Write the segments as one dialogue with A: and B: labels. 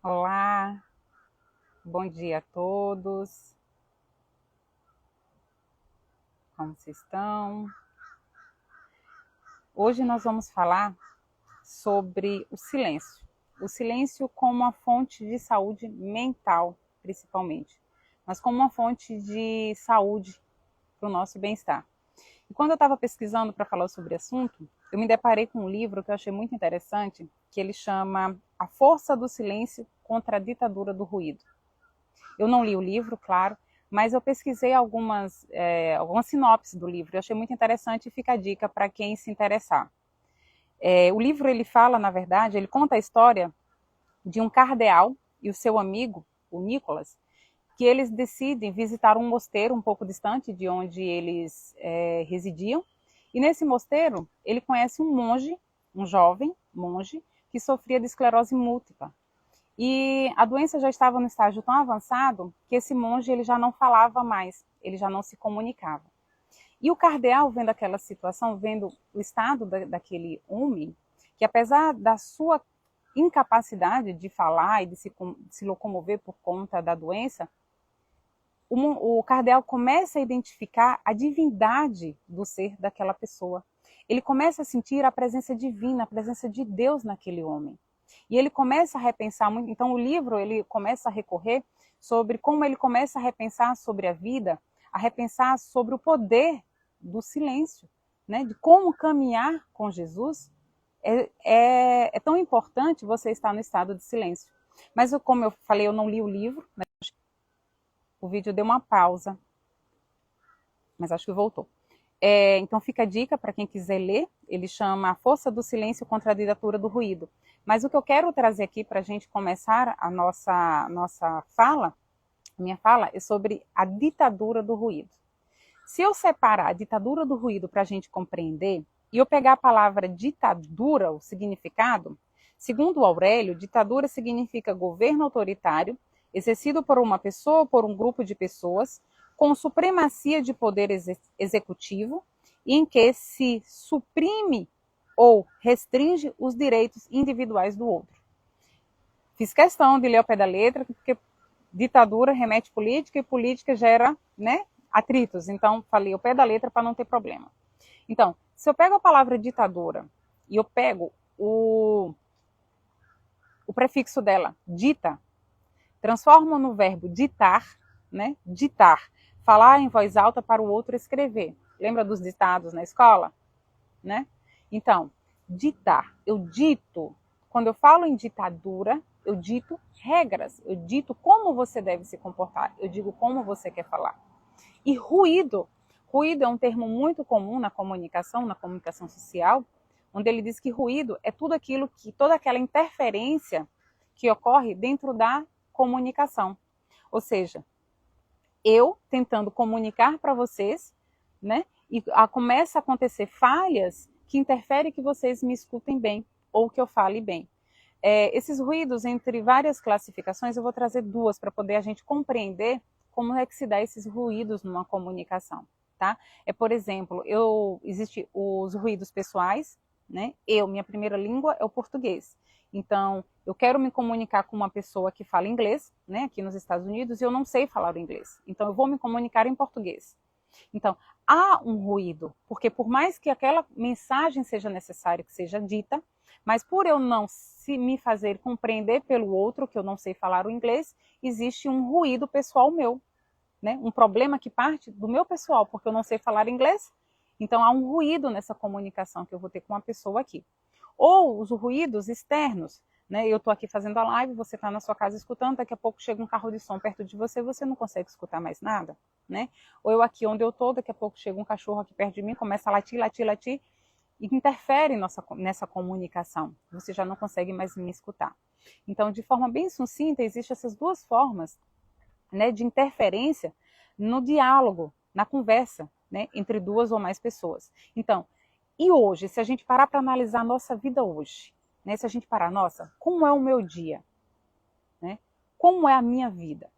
A: Olá, bom dia a todos. Como vocês estão? Hoje nós vamos falar sobre o silêncio. O silêncio como uma fonte de saúde mental, principalmente, mas como uma fonte de saúde para o nosso bem-estar. E quando eu estava pesquisando para falar sobre o assunto, eu me deparei com um livro que eu achei muito interessante, que ele chama A Força do Silêncio contra a Ditadura do Ruído. Eu não li o livro, claro, mas eu pesquisei algumas sinopses do livro. Eu achei muito interessante e fica a dica para quem se interessar. O livro ele fala, na verdade, ele conta a história de um cardeal e o seu amigo, o Nicolas, que eles decidem visitar um mosteiro um pouco distante de onde eles residiam. E nesse mosteiro ele conhece um monge, um jovem monge, que sofria de esclerose múltipla. E a doença já estava no estágio tão avançado que esse monge ele já não falava mais, ele já não se comunicava. E o cardeal, vendo aquela situação, vendo o estado daquele homem, que apesar da sua incapacidade de falar e de se locomover por conta da doença, o cardeal começa a identificar a divindade do ser daquela pessoa. Ele começa a sentir a presença divina, a presença de Deus naquele homem. E ele começa a repensar muito. Então, o livro ele começa a recorrer sobre como ele começa a repensar sobre a vida, a repensar sobre o poder do silêncio, né? De como caminhar com Jesus. É tão importante você estar no estado de silêncio. Mas, como eu falei, eu não li o livro, né? O vídeo deu uma pausa, mas acho que voltou. Então fica a dica para quem quiser ler, ele chama A Força do Silêncio contra a Ditadura do Ruído. Mas o que eu quero trazer aqui para a gente começar a nossa fala, minha fala, é sobre a ditadura do ruído. Se eu separar a ditadura do ruído para a gente compreender, e eu pegar a palavra ditadura, o significado, segundo Aurélio, ditadura significa governo autoritário, exercido por uma pessoa ou por um grupo de pessoas, com supremacia de poder executivo, em que se suprime ou restringe os direitos individuais do outro. Fiz questão de ler ao pé da letra, porque ditadura remete política e política gera, né, atritos. Então, falei ao pé da letra para não ter problema. Então, se eu pego a palavra ditadura e eu pego o prefixo dela, dita, transformo no verbo ditar, né? Ditar, falar em voz alta para o outro escrever. Lembra dos ditados na escola, né? Então, ditar, eu dito. Quando eu falo em ditadura, eu dito regras, eu dito como você deve se comportar, eu digo como você quer falar. E ruído, ruído é um termo muito comum na comunicação social, onde ele diz que ruído é tudo aquilo que, toda aquela interferência que ocorre dentro da comunicação. Ou seja, eu tentando comunicar para vocês, né? E começa a acontecer falhas que interferem que vocês me escutem bem ou que eu fale bem. Esses ruídos, entre várias classificações, eu vou trazer duas para poder a gente compreender como é que se dá esses ruídos numa comunicação, tá? Por exemplo, existem os ruídos pessoais, né? Minha primeira língua é o português. Então, eu quero me comunicar com uma pessoa que fala inglês, né, aqui nos Estados Unidos, e eu não sei falar o inglês. Então, eu vou me comunicar em português. Então, há um ruído, porque por mais que aquela mensagem seja necessária que seja dita, mas por eu não me fazer compreender pelo outro, que eu não sei falar o inglês, existe um ruído pessoal meu, né? Um problema que parte do meu pessoal, porque eu não sei falar inglês. Então, há um ruído nessa comunicação que eu vou ter com uma pessoa aqui. Ou os ruídos externos, né? Eu estou aqui fazendo a live, você está na sua casa escutando, daqui a pouco chega um carro de som perto de você, você não consegue escutar mais nada, né? Ou eu aqui onde eu estou, daqui a pouco chega um cachorro aqui perto de mim, começa a latir, latir, latir, e interfere nessa comunicação. Você já não consegue mais me escutar. Então, de forma bem sucinta, existem essas duas formas, né, de interferência no diálogo, na conversa, né, entre duas ou mais pessoas. Então, e hoje, se a gente parar para analisar a nossa vida hoje, né, se a gente parar, nossa, como é o meu dia? Né? Como é a minha vida?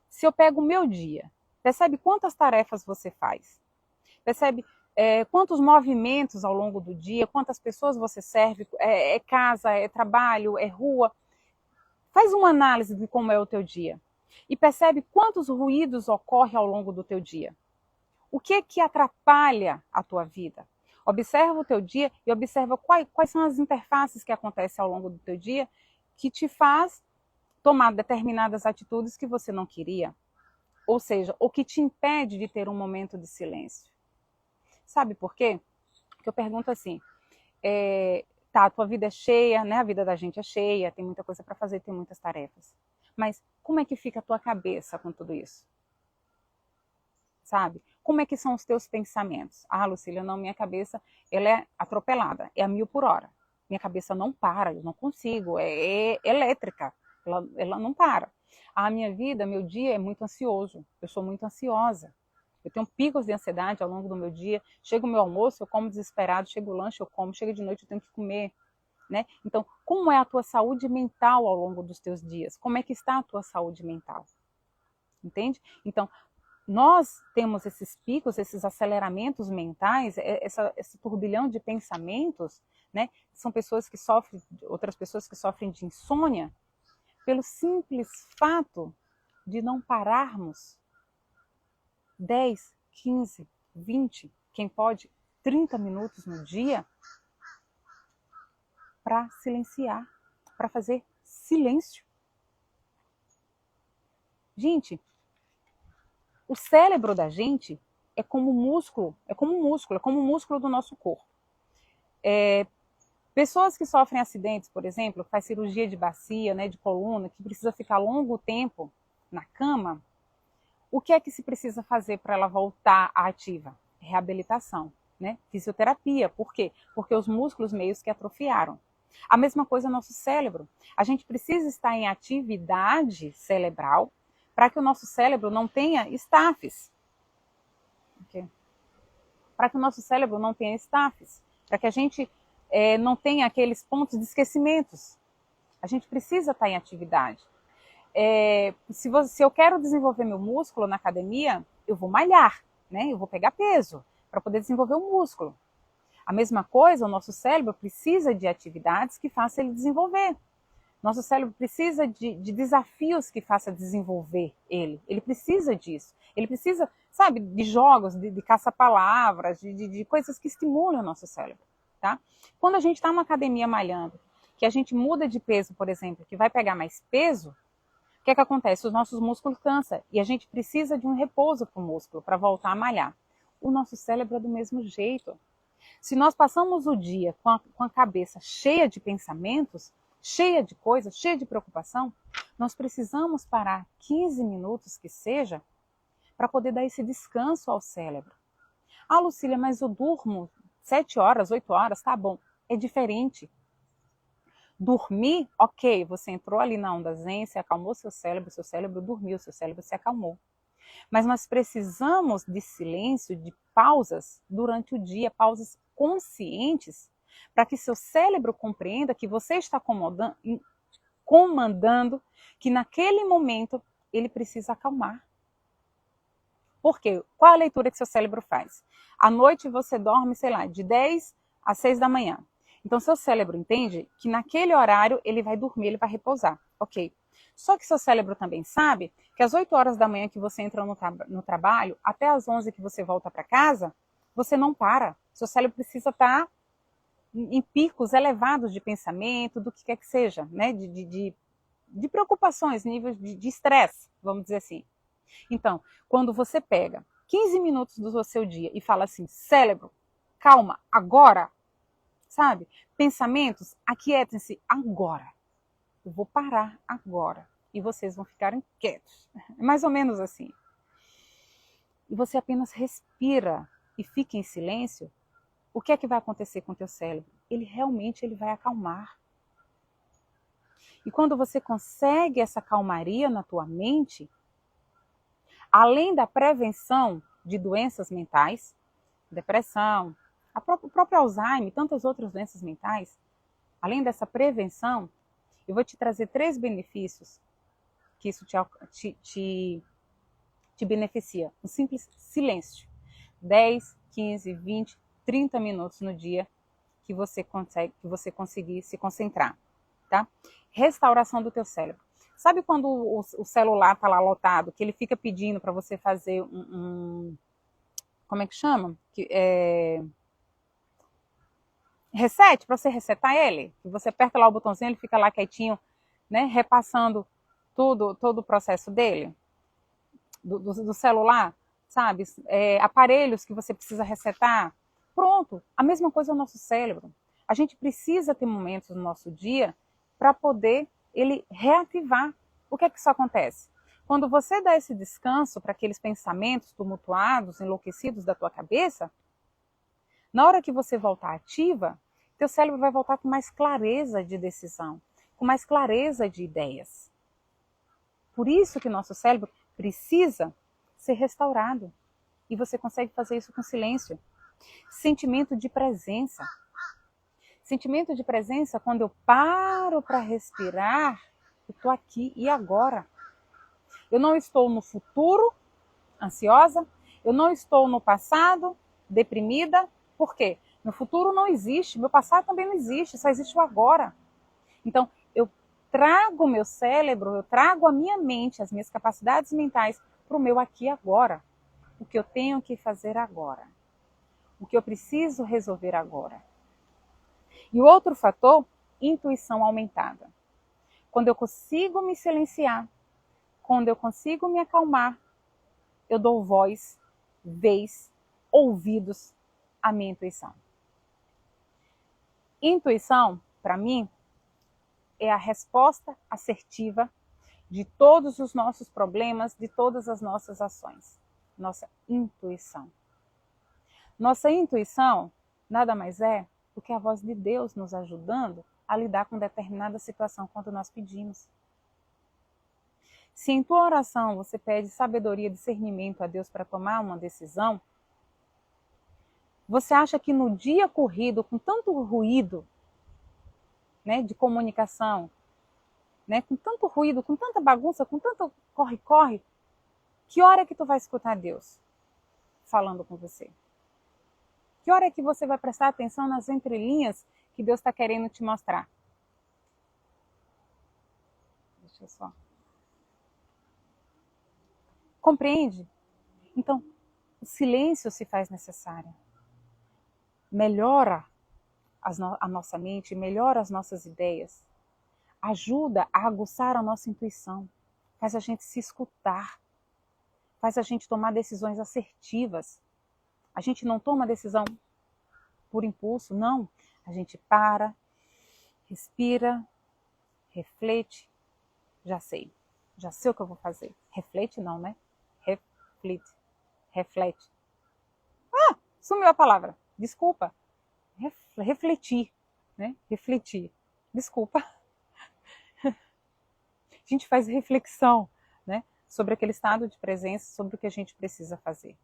A: Se eu pego o meu dia, percebe quantas tarefas você faz? Percebe quantos movimentos ao longo do dia, quantas pessoas você serve, casa, é trabalho, é rua. Faz uma análise de como é o teu dia e percebe quantos ruídos ocorrem ao longo do teu dia. O que é que atrapalha a tua vida? Observa o teu dia e observa quais são as interfaces que acontecem ao longo do teu dia que te faz tomar determinadas atitudes que você não queria. Ou seja, o que te impede de ter um momento de silêncio. Sabe por quê? Porque eu pergunto assim, tá, a tua vida é cheia, né? A vida da gente é cheia, tem muita coisa para fazer, tem muitas tarefas. Mas como é que fica a tua cabeça com tudo isso? Sabe? Como é que são os teus pensamentos? Ah, Lucília, não, minha cabeça, ela é atropelada, é a 1000 por hora. Minha cabeça não para, eu não consigo, é elétrica, ela não para. A minha vida, meu dia é muito ansioso, eu sou muito ansiosa. Eu tenho picos de ansiedade ao longo do meu dia. Chega o meu almoço, eu como desesperado. Chega o lanche, eu como. Chega de noite, eu tenho que comer. Né? Então, como é a tua saúde mental ao longo dos teus dias? Como é que está a tua saúde mental? Entende? Então, nós temos esses picos, esses aceleramentos mentais, esse turbilhão de pensamentos, né? São pessoas que sofrem, outras pessoas que sofrem de insônia, pelo simples fato de não pararmos 10, 15, 20, quem pode 30 minutos no dia para silenciar, para fazer silêncio. Gente, o cérebro da gente é como músculo, é como o músculo do nosso corpo. Pessoas que sofrem acidentes, por exemplo, que faz cirurgia de bacia, né, de coluna, que precisa ficar longo tempo na cama, o que é que se precisa fazer para ela voltar à ativa? Reabilitação, né? Fisioterapia. Por quê? Porque os músculos meios que atrofiaram. A mesma coisa no nosso cérebro. A gente precisa estar em atividade cerebral para que o nosso cérebro não tenha estafes. Okay? Para que o nosso cérebro não tenha estafes. Para que a gente não tenha aqueles pontos de esquecimentos. A gente precisa estar em atividade. Se eu quero desenvolver meu músculo na academia, eu vou malhar, né? Eu vou pegar peso para poder desenvolver o músculo. A mesma coisa, o nosso cérebro precisa de atividades que façam ele desenvolver. Nosso cérebro precisa de desafios que façam desenvolver ele. Ele precisa disso. Ele precisa, sabe, de jogos, de caça-palavras, de coisas que estimulam o nosso cérebro. Tá? Quando a gente está numa academia malhando, que a gente muda de peso, por exemplo, que vai pegar mais peso, o que é que acontece? Os nossos músculos cansam e a gente precisa de um repouso para o músculo, para voltar a malhar. O nosso cérebro é do mesmo jeito. Se nós passamos o dia com a cabeça cheia de pensamentos, cheia de coisas, cheia de preocupação, nós precisamos parar 15 minutos que seja para poder dar esse descanso ao cérebro. Ah, Lucília, mas eu durmo 7 horas, 8 horas, tá bom. É diferente. Dormir, ok, você entrou ali na onda zen, você acalmou seu cérebro dormiu, seu cérebro se acalmou. Mas nós precisamos de silêncio, de pausas durante o dia, pausas conscientes, para que seu cérebro compreenda que você está comandando, que naquele momento ele precisa acalmar. Por quê? Qual a leitura que seu cérebro faz? À noite você dorme, sei lá, de 10 às 6 da manhã. Então, seu cérebro entende que naquele horário ele vai dormir, ele vai repousar. Ok. Só que seu cérebro também sabe que às 8 horas da manhã que você entra no trabalho, até às 11 que você volta para casa, você não para. Seu cérebro precisa estar em picos elevados de pensamento, do que quer que seja, né? De preocupações, níveis de estresse, vamos dizer assim. Então, quando você pega 15 minutos do seu dia e fala assim, cérebro, calma, agora, sabe? Pensamentos, aquietem-se agora. Eu vou parar agora. E vocês vão ficarem quietos. É mais ou menos assim. E você apenas respira e fica em silêncio. O que é que vai acontecer com o teu cérebro? Ele realmente vai acalmar. E quando você consegue essa calmaria na tua mente, além da prevenção de doenças mentais, depressão, o próprio Alzheimer e tantas outras doenças mentais, além dessa prevenção, eu vou te trazer 3 benefícios que isso te beneficia. Um simples silêncio. 10, 15, 20, 30 minutos no dia que você conseguir se concentrar. tá? Restauração do teu cérebro. Sabe quando o celular tá lá lotado, que ele fica pedindo para você fazer como é que chama? Reset, para você resetar ele. Você aperta lá o botãozinho, ele fica lá quietinho, né? Repassando todo o processo dele, do celular, sabe? Aparelhos que você precisa resetar. Pronto, a mesma coisa é o nosso cérebro. A gente precisa ter momentos no nosso dia para poder ele reativar. O que é que isso acontece? Quando você dá esse descanso para aqueles pensamentos tumultuados, enlouquecidos da tua cabeça, na hora que você voltar ativa, teu cérebro vai voltar com mais clareza de decisão, com mais clareza de ideias. Por isso que nosso cérebro precisa ser restaurado. E você consegue fazer isso com silêncio. Sentimento de presença. Sentimento de presença, quando eu paro para respirar, eu estou aqui e agora. Eu não estou no futuro, ansiosa. Eu não estou no passado, deprimida. Por quê? Meu futuro não existe, meu passado também não existe, só existe o agora. Então, eu trago o meu cérebro, eu trago a minha mente, as minhas capacidades mentais para o meu aqui e agora. O que eu tenho que fazer agora. O que eu preciso resolver agora. E o outro fator, intuição aumentada. Quando eu consigo me silenciar, quando eu consigo me acalmar, eu dou voz, vez, ouvidos à minha intuição. Intuição, para mim, é a resposta assertiva de todos os nossos problemas, de todas as nossas ações. Nossa intuição. Nossa intuição nada mais é do que a voz de Deus nos ajudando a lidar com determinada situação quando nós pedimos. Se em tua oração você pede sabedoria e discernimento a Deus para tomar uma decisão, você acha que no dia corrido, com tanto ruído, né, de comunicação, né, com tanto ruído, com tanta bagunça, com tanto corre-corre, que hora é que tu vai escutar Deus falando com você? Que hora é que você vai prestar atenção nas entrelinhas que Deus está querendo te mostrar? Deixa eu só. Compreende? Então, o silêncio se faz necessário. Melhora a nossa mente, melhora as nossas ideias. Ajuda a aguçar a nossa intuição. Faz a gente se escutar. Faz a gente tomar decisões assertivas. A gente não toma decisão por impulso, não. A gente para, respira, reflete. Já sei o que eu vou fazer. Reflete não, né? Reflete. Ah, sumiu a palavra. Desculpa. Refletir, né? Refletir. Desculpa. A gente faz reflexão, né? Sobre aquele estado de presença, sobre o que a gente precisa fazer.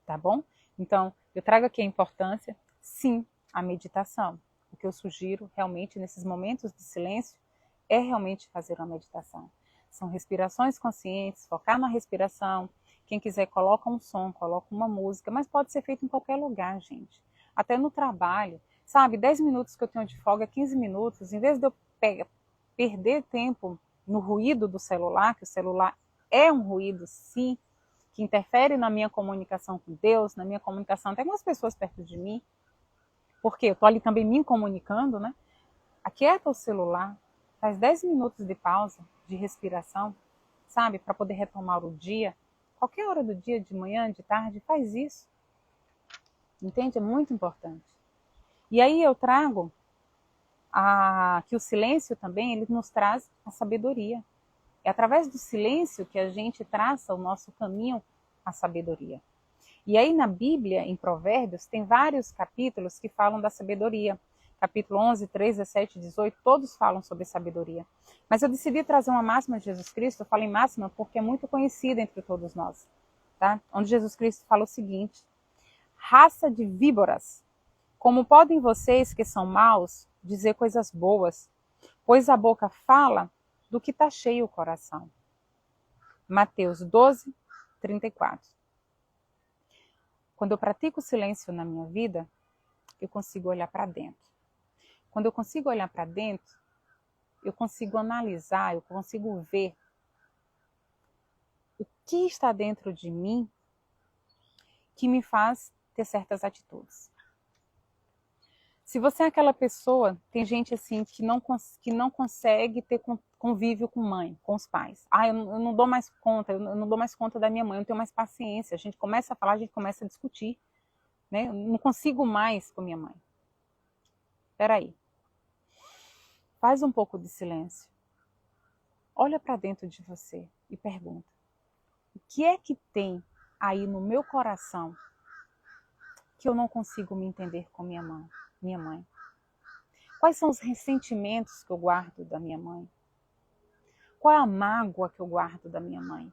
A: Tá bom? Então, eu trago aqui a importância, sim, a meditação. O que eu sugiro realmente nesses momentos de silêncio é realmente fazer uma meditação. São respirações conscientes, focar na respiração. Quem quiser coloca um som, coloca uma música, mas pode ser feito em qualquer lugar, gente. Até no trabalho, sabe? 10 minutos que eu tenho de folga, 15 minutos, em vez de eu perder tempo no ruído do celular, que o celular é um ruído, sim, que interfere na minha comunicação com Deus, na minha comunicação até com as pessoas perto de mim, porque eu estou ali também me comunicando, né? Aquieta o celular, faz 10 minutos de pausa, de respiração, sabe? Para poder retomar o dia. Qualquer hora do dia, de manhã, de tarde, faz isso. Entende? É muito importante. E aí eu trago que o silêncio também, ele nos traz a sabedoria. É através do silêncio que a gente traça o nosso caminho à sabedoria. E aí na Bíblia, em Provérbios, tem vários capítulos que falam da sabedoria. Capítulo 11, 3, 17, 18, todos falam sobre sabedoria. Mas eu decidi trazer uma máxima de Jesus Cristo, eu falo em máxima porque é muito conhecida entre todos nós. Tá? Onde Jesus Cristo fala o seguinte: raça de víboras, como podem vocês que são maus dizer coisas boas, pois a boca fala do que está cheio o coração. Mateus 12, 34. Quando eu pratico o silêncio na minha vida, eu consigo olhar para dentro. Quando eu consigo olhar para dentro, eu consigo analisar, eu consigo ver o que está dentro de mim que me faz ter certas atitudes. Se você é aquela pessoa, tem gente assim que não consegue ter convívio com mãe, com os pais. Eu não dou mais conta, eu não dou mais conta da minha mãe, eu não tenho mais paciência. A gente começa a falar, a gente começa a discutir, né? Eu não consigo mais com minha mãe. Espera aí. Faz um pouco de silêncio. Olha para dentro de você e pergunta: o que é que tem aí no meu coração que eu não consigo me entender com minha mãe? Quais são os ressentimentos que eu guardo da minha mãe? Qual é a mágoa que eu guardo da minha mãe?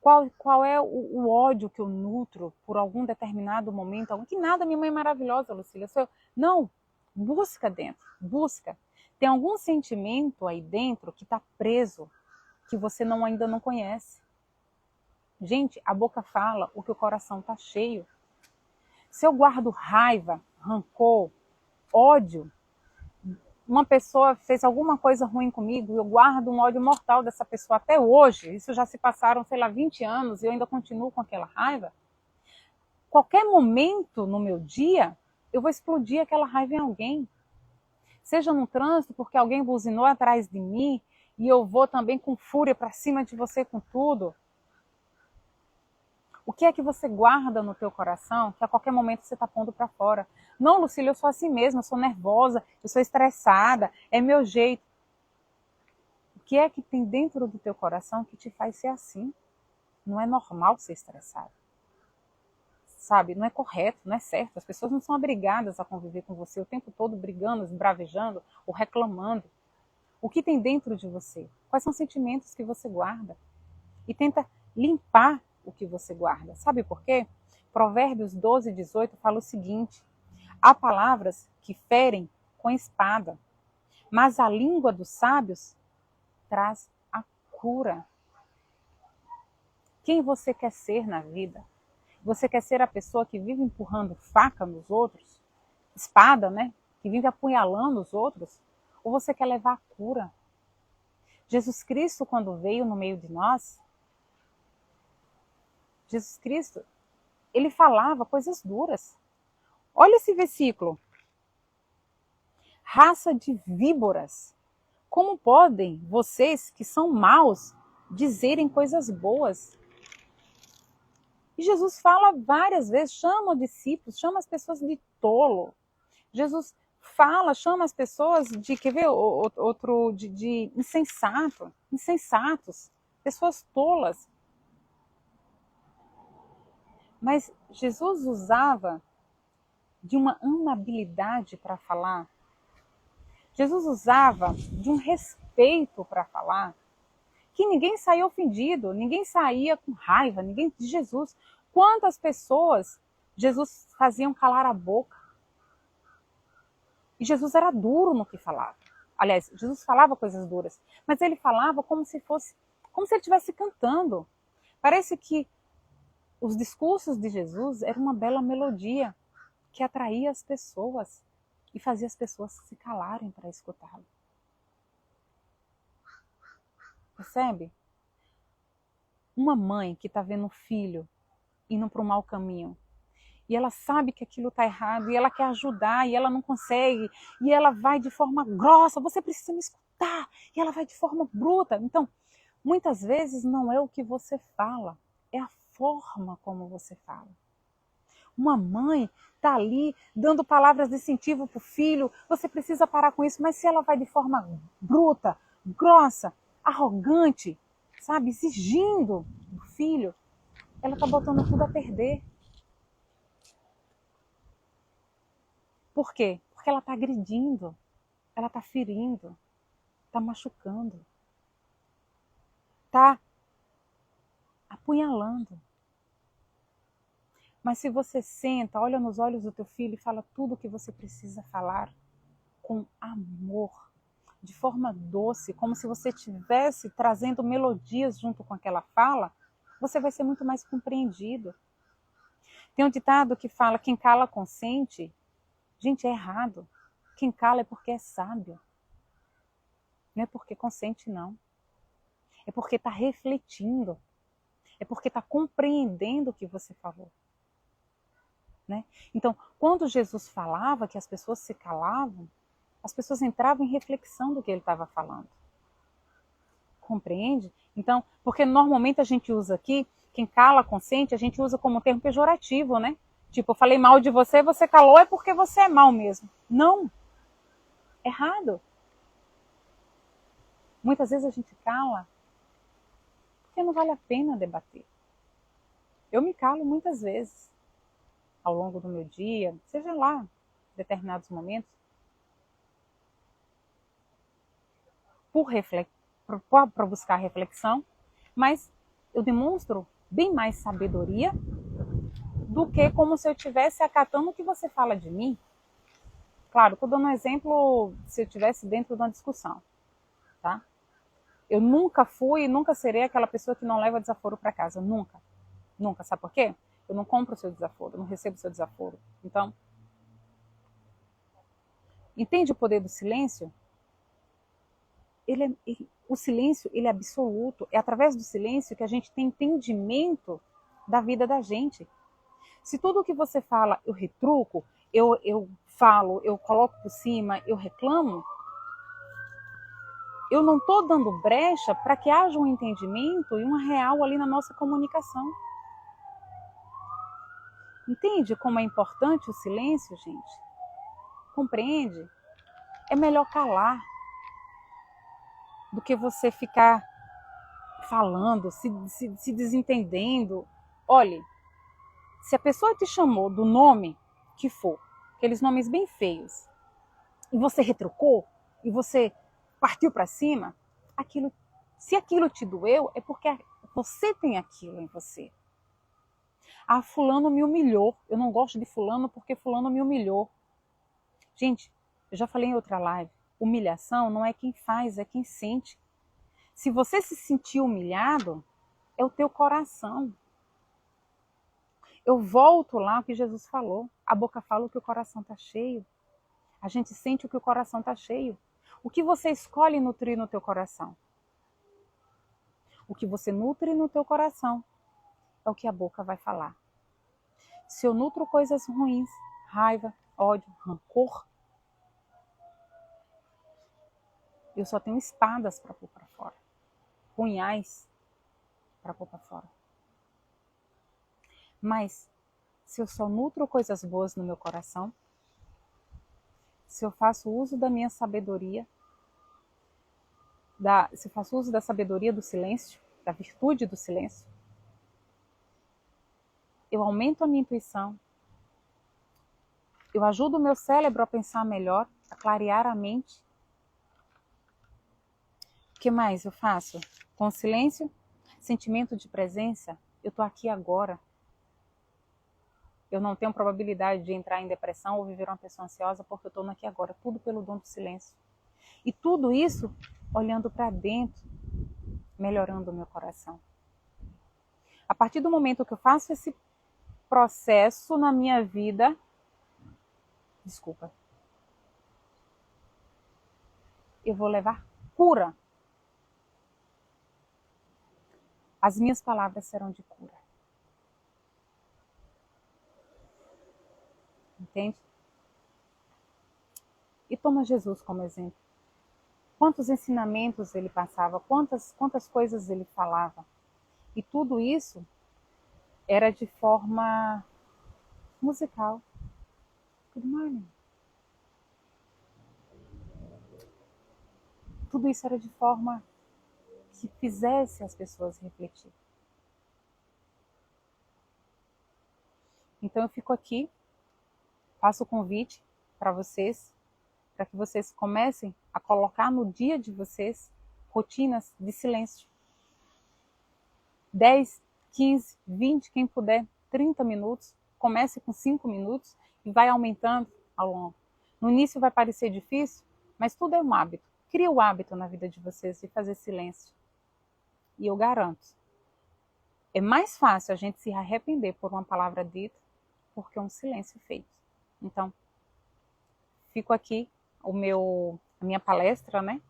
A: Qual é o ódio que eu nutro por algum determinado momento? Que nada, minha mãe é maravilhosa, Lucília. Não, busca dentro, busca. Tem algum sentimento aí dentro que está preso, que você ainda não conhece. Gente, a boca fala o que o coração está cheio. Se eu guardo raiva, rancor, ódio, uma pessoa fez alguma coisa ruim comigo, eu guardo um ódio mortal dessa pessoa até hoje, isso já se passaram, 20 anos e eu ainda continuo com aquela raiva, qualquer momento no meu dia, eu vou explodir aquela raiva em alguém. Seja no trânsito, porque alguém buzinou atrás de mim e eu vou também com fúria para cima de você com tudo. O que é que você guarda no teu coração que a qualquer momento você está pondo para fora? Não, Lucília, eu sou assim mesmo, eu sou nervosa, eu sou estressada, é meu jeito. O que é que tem dentro do teu coração que te faz ser assim? Não é normal ser estressado. Sabe, não é correto, não é certo. As pessoas não são obrigadas a conviver com você o tempo todo brigando, esbravejando ou reclamando. O que tem dentro de você? Quais são os sentimentos que você guarda? E tenta limpar o que você guarda. Sabe por quê? Provérbios 12, 18 fala o seguinte: há palavras que ferem com espada, mas a língua dos sábios traz a cura. Quem você quer ser na vida? Você quer ser a pessoa que vive empurrando faca nos outros? Espada, né? Que vive apunhalando os outros? Ou você quer levar a cura? Jesus Cristo, quando veio no meio de nós, Jesus Cristo, ele falava coisas duras. Olha esse versículo. Raça de víboras, como podem vocês que são maus dizerem coisas boas? E Jesus fala várias vezes, chama os discípulos, chama as pessoas de tolo. Jesus fala, chama as pessoas de, quer ver, outro, de insensatos, pessoas tolas. Mas Jesus usava de uma amabilidade para falar. Jesus usava de um respeito para falar, que ninguém saía ofendido, ninguém saía com raiva, ninguém de Jesus. Quantas pessoas Jesus faziam calar a boca? E Jesus era duro no que falava. Aliás, Jesus falava coisas duras, mas ele falava como se ele estivesse cantando. Parece que os discursos de Jesus eram uma bela melodia que atraía as pessoas e fazia as pessoas se calarem para escutá-lo. Percebe? Uma mãe que está vendo o filho indo para um mau caminho e ela sabe que aquilo está errado e ela quer ajudar e ela não consegue e ela vai de forma grossa, você precisa me escutar, e ela vai de forma bruta. Então, muitas vezes não é o que você fala, é a forma como você fala. Uma mãe está ali dando palavras de incentivo para o filho, você precisa parar com isso, mas se ela vai de forma bruta, grossa, arrogante, sabe, exigindo do filho, ela está botando tudo a perder. Por quê? Porque ela está agredindo, ela está ferindo, está machucando, está apunhalando. Mas se você senta, olha nos olhos do teu filho e fala tudo o que você precisa falar com amor, de forma doce, como se você estivesse trazendo melodias junto com aquela fala, você vai ser muito mais compreendido. Tem um ditado que fala: quem cala consente. Gente, é errado. Quem cala é porque é sábio. Não é porque consente, não. É porque está refletindo. É porque está compreendendo o que você falou. Né? Então, quando Jesus falava que as pessoas se calavam, as pessoas entravam em reflexão do que ele estava falando. Compreende? Então, porque normalmente a gente usa aqui, quem cala consente, a gente usa como termo pejorativo, né? Tipo, eu falei mal de você, você calou, é porque você é mal mesmo. Não. Errado. Muitas vezes a gente cala porque não vale a pena debater. Eu me calo muitas vezes ao longo do meu dia, seja lá, em determinados momentos, para buscar reflexão, mas eu demonstro bem mais sabedoria do que como se eu estivesse acatando o que você fala de mim. Claro, estou dando um exemplo se eu estivesse dentro de uma discussão, tá? Eu nunca fui e nunca serei aquela pessoa que não leva desaforo para casa, nunca. Nunca, sabe por quê? Eu não compro o seu desaforo, eu não recebo o seu desaforo. Então, entende o poder do silêncio? O silêncio ele é absoluto. É através do silêncio que a gente tem entendimento da vida da gente. Se tudo o que você fala eu retruco, eu falo, eu coloco por cima, eu reclamo, eu não estou dando brecha para que haja um entendimento e uma real ali na nossa comunicação. Entende como é importante o silêncio, gente? Compreende? É melhor calar do que você ficar falando, se desentendendo. Olhe, se a pessoa te chamou do nome que for, aqueles nomes bem feios, e você retrucou, e você partiu para cima, se aquilo te doeu, é porque você tem aquilo em você. Ah, fulano me humilhou. Eu não gosto de fulano porque fulano me humilhou. Gente, eu já falei em outra live, humilhação não é quem faz, é quem sente. Se você se sentir humilhado, é o teu coração. Eu volto lá o que Jesus falou. A boca fala o que o coração está cheio. A gente sente o que o coração está cheio. O que você escolhe nutrir no teu coração? O que você nutre no teu coração é o que a boca vai falar. Se eu nutro coisas ruins, raiva, ódio, rancor, eu só tenho espadas para pôr para fora. Punhais para pôr para fora. Mas, se eu só nutro coisas boas no meu coração, se eu faço uso da minha sabedoria, se eu faço uso da sabedoria do silêncio, da virtude do silêncio, eu aumento a minha intuição, eu ajudo o meu cérebro a pensar melhor, a clarear a mente. O que mais eu faço? Com o silêncio, sentimento de presença, eu estou aqui agora. Eu não tenho probabilidade de entrar em depressão ou viver uma pessoa ansiosa porque eu estou aqui agora. Tudo pelo dom do silêncio. E tudo isso olhando para dentro, melhorando o meu coração. A partir do momento que eu faço esse processo na minha vida, eu vou levar cura. As minhas palavras serão de cura. Entende? E toma Jesus como exemplo. Quantos ensinamentos ele passava, quantas coisas ele falava. E tudo isso era de forma musical. Good morning. Tudo isso era de forma que fizesse as pessoas refletir. Então eu fico aqui, faço o convite para vocês, para que vocês comecem a colocar no dia de vocês rotinas de silêncio. 10, 15, 20, quem puder, 30 minutos. Comece com 5 minutos e vai aumentando ao longo. No início vai parecer difícil, mas tudo é um hábito. Cria o hábito na vida de vocês de fazer silêncio. E eu garanto, é mais fácil a gente se arrepender por uma palavra dita porque um silêncio feito. Então, fico aqui a minha palestra, né?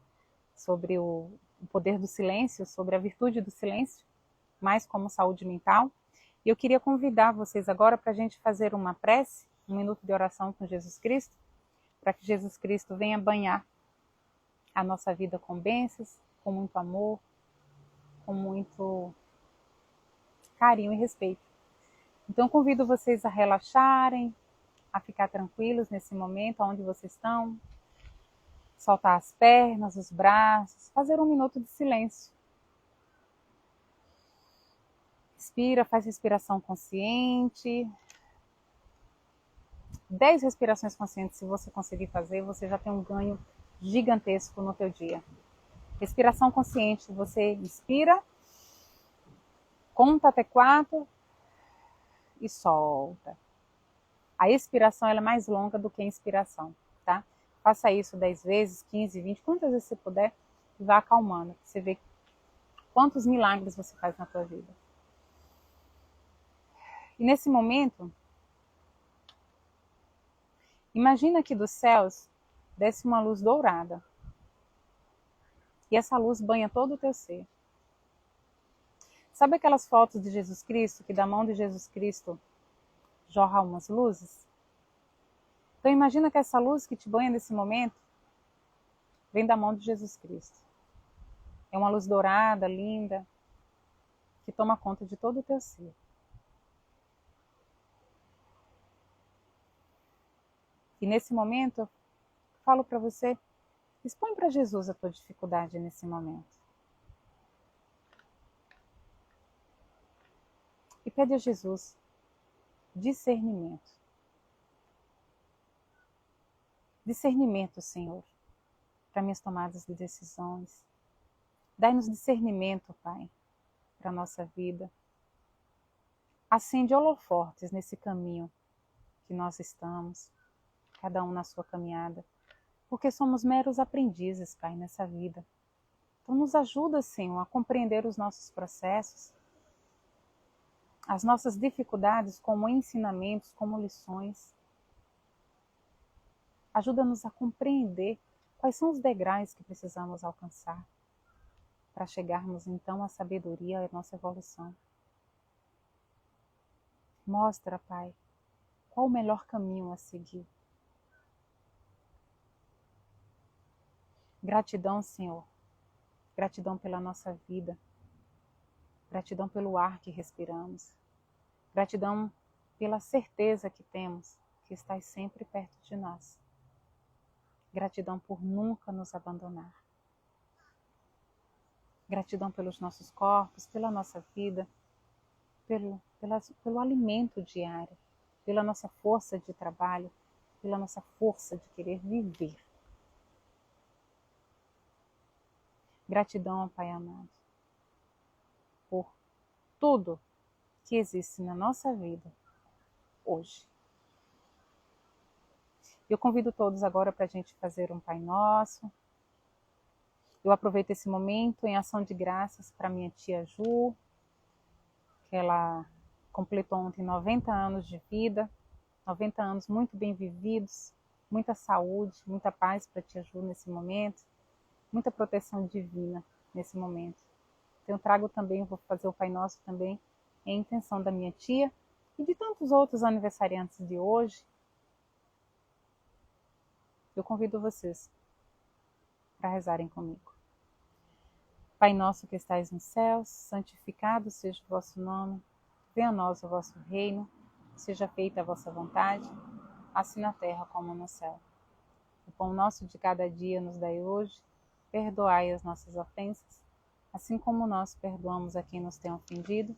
A: sobre o poder do silêncio, sobre a virtude do silêncio, mais como saúde mental. E eu queria convidar vocês agora para a gente fazer uma prece, um minuto de oração com Jesus Cristo, para que Jesus Cristo venha banhar a nossa vida com bênçãos, com muito amor, com muito carinho e respeito. Então, convido vocês a relaxarem, a ficar tranquilos nesse momento, onde vocês estão, soltar as pernas, os braços, fazer um minuto de silêncio. Respira, faz respiração consciente. 10 respirações conscientes, se você conseguir fazer, você já tem um ganho gigantesco no teu dia. Respiração consciente, você inspira, conta até 4 e solta. A expiração ela é mais longa do que a inspiração, tá? Faça isso 10 vezes, 15, 20, quantas vezes você puder, e vá acalmando. Você vê quantos milagres você faz na tua vida. E nesse momento, imagina que dos céus desce uma luz dourada. E essa luz banha todo o teu ser. Sabe aquelas fotos de Jesus Cristo, que da mão de Jesus Cristo jorra umas luzes? Então imagina que essa luz que te banha nesse momento vem da mão de Jesus Cristo. É uma luz dourada, linda, que toma conta de todo o teu ser. E nesse momento, eu falo para você, expõe para Jesus a tua dificuldade nesse momento. E pede a Jesus discernimento. Discernimento, Senhor, para minhas tomadas de decisões. Dai-nos discernimento, Pai, para a nossa vida. Acende holofortes nesse caminho que nós estamos, cada um na sua caminhada, porque somos meros aprendizes, Pai, nessa vida. Então nos ajuda, Senhor, a compreender os nossos processos, as nossas dificuldades como ensinamentos, como lições. Ajuda-nos a compreender quais são os degraus que precisamos alcançar para chegarmos então à sabedoria e à nossa evolução. Mostra, Pai, qual o melhor caminho a seguir. Gratidão, Senhor. Gratidão pela nossa vida. Gratidão pelo ar que respiramos. Gratidão pela certeza que temos que estás sempre perto de nós. Gratidão por nunca nos abandonar. Gratidão pelos nossos corpos, pela nossa vida, pelo alimento diário, pela nossa força de trabalho, pela nossa força de querer viver. Gratidão, Pai amado, por tudo que existe na nossa vida hoje. Eu convido todos agora para a gente fazer um Pai Nosso. Eu aproveito esse momento em ação de graças para minha tia Ju, que ela completou ontem 90 anos de vida, 90 anos muito bem vividos, muita saúde, muita paz para a tia Ju nesse momento, muita proteção divina nesse momento. Então eu trago também, vou fazer o Pai Nosso também, em intenção da minha tia e de tantos outros aniversariantes de hoje. Eu convido vocês para rezarem comigo. Pai nosso que estais nos céus, santificado seja o vosso nome, venha a nós o vosso reino, seja feita a vossa vontade, assim na terra como no céu. O pão nosso de cada dia nos dai hoje, perdoai as nossas ofensas, assim como nós perdoamos a quem nos tem ofendido,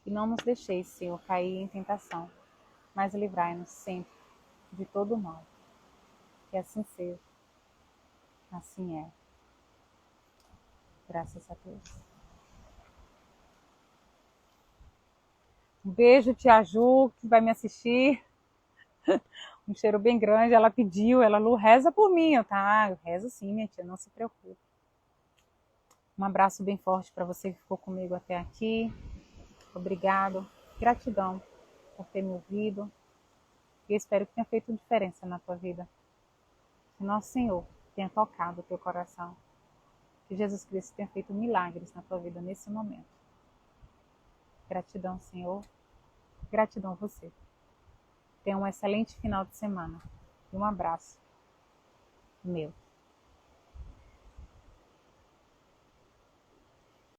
A: e não nos deixeis, Senhor, cair em tentação, mas livrai-nos sempre de todo o mal. Que assim seja, assim é. Graças a Deus. Um beijo, tia Ju, que vai me assistir. Um cheiro bem grande. Ela pediu, ela, Lu, reza por mim. Tá, eu rezo sim, minha tia, não se preocupe. Um abraço bem forte para você que ficou comigo até aqui. Obrigado. Gratidão por ter me ouvido. E eu espero que tenha feito diferença na tua vida. Que nosso Senhor tenha tocado o teu coração. Que Jesus Cristo tenha feito milagres na tua vida nesse momento. Gratidão, Senhor. Gratidão a você. Tenha um excelente final de semana. E um abraço meu.